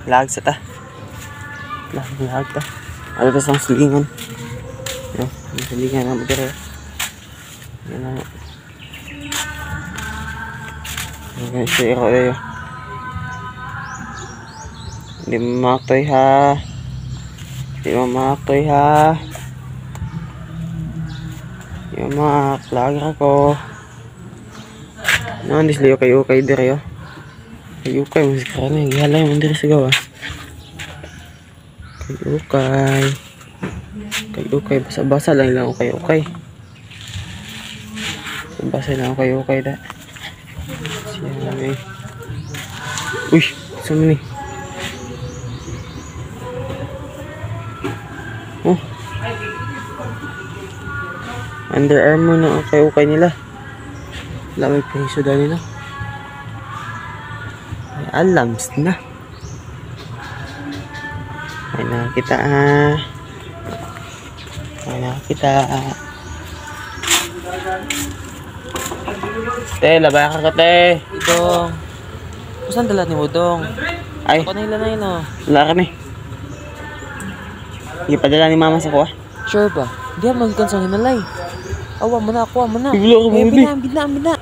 Lag sa ta. Lag ta. Ano ta sa silingan? Yo, silingan na magdara. Yan na. Okay, siya ako tayo. Hindi mamaktoy ha. Hindi mamaktoy ha. Hindi mamak. Lagi ako. Naman disli okay dire yo. Okay mas karami. Gihalay man dire sa gawa. Okay. Basa-basa lang okay. Basa lang okay da. Siya na eh. Uy, saan ni? Oh. Under Armour na okay nila. Wala may preso dali na. May alams na. May nakita Te, labay ka te. Dong. Saan dala ni mo, Dong? Ay, Ako na ilan na. wala ka ni. Ipadala ni mama sa kuha. Sure ba? Di ako magikan sa hinalay. Awa mo na, kuha mo na. Bigla ka mo, Bina.